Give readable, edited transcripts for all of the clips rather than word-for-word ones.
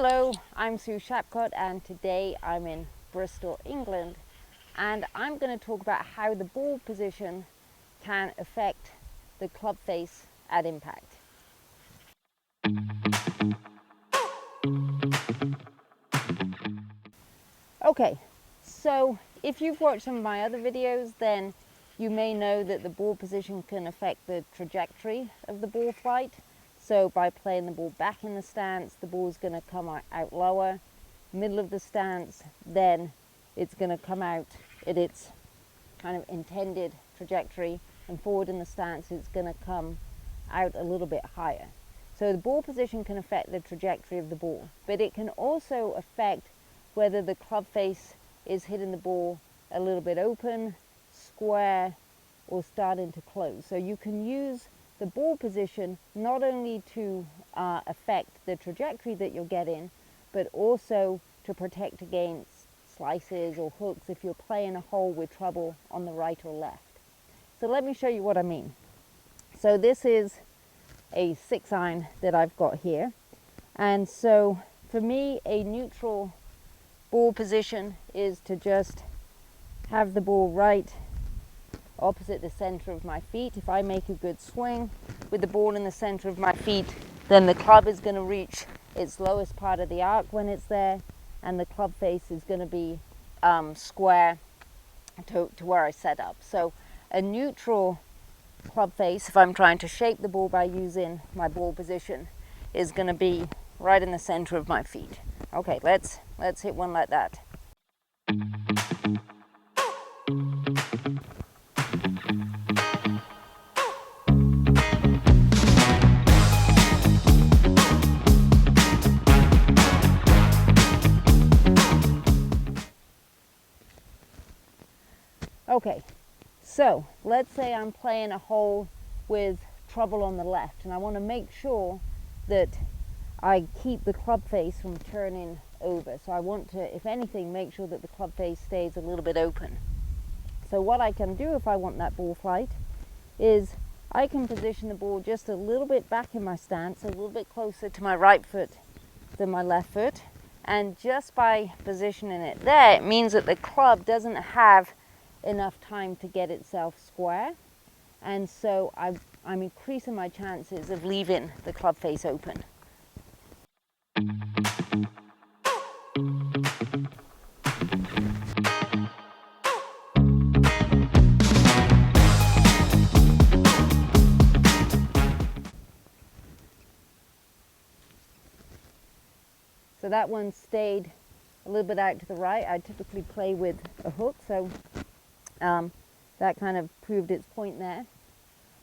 Hello, I'm Sue Shapcott and today I'm in Bristol, England, and I'm going to talk about how the ball position can affect the club face at impact. Okay, so if you've watched some of my other videos, then you may know that the ball position can affect the trajectory of the ball flight. So by playing the ball back in the stance, the ball's going to come out lower, middle of the stance, then it's going to come out at its kind of intended trajectory, and forward in the stance it's going to come out a little bit higher. So the ball position can affect the trajectory of the ball, but it can also affect whether the club face is hitting the ball a little bit open, square, or starting to close. So you can use the ball position not only to affect the trajectory that you're getting, but also to protect against slices or hooks if you're playing a hole with trouble on the right or left. So let me show you what I mean. So this is a 6-iron that I've got here, and so for me a neutral ball position is to just have the ball right opposite the center of my feet. If I make a good swing with the ball in the center of my feet, then the club is going to reach its lowest part of the arc when it's there, and the club face is going to be square to where I set up. So a neutral club face, if I'm trying to shape the ball by using my ball position, is going to be right in the center of my feet. Okay, let's hit one like that. Okay, so let's say I'm playing a hole with trouble on the left, and I want to make sure that I keep the club face from turning over. So I want to, if anything, make sure that the club face stays a little bit open. So what I can do if I want that ball flight is I can position the ball just a little bit back in my stance, a little bit closer to my right foot than my left foot, and just by positioning it there, it means that the club doesn't have enough time to get itself square, and so I'm increasing my chances of leaving the club face open. So that one stayed a little bit out to the right. I typically play with a hook, so that kind of proved its point there.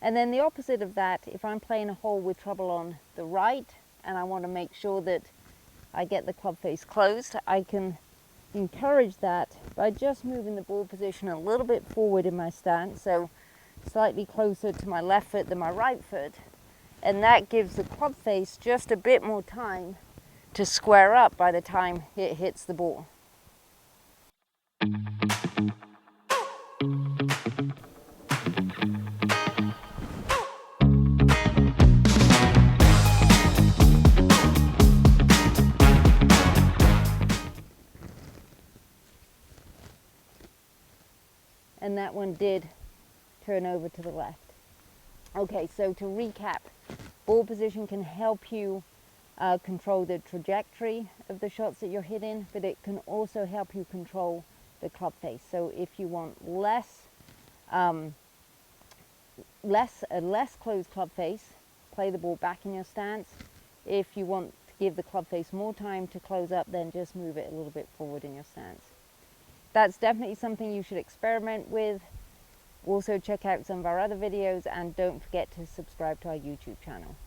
And then the opposite of that, if I'm playing a hole with trouble on the right and I want to make sure that I get the club face closed, I can encourage that by just moving the ball position a little bit forward in my stance, so slightly closer to my left foot than my right foot, and that gives the club face just a bit more time to square up by the time it hits the ball. And that one did turn over to the left. Okay, so to recap, ball position can help you control the trajectory of the shots that you're hitting, but it can also help you control the club face. So if you want a less closed club face, play the ball back in your stance. If you want to give the club face more time to close up, then just move it a little bit forward in your stance. That's definitely something you should experiment with. Also check out some of our other videos, and don't forget to subscribe to our YouTube channel.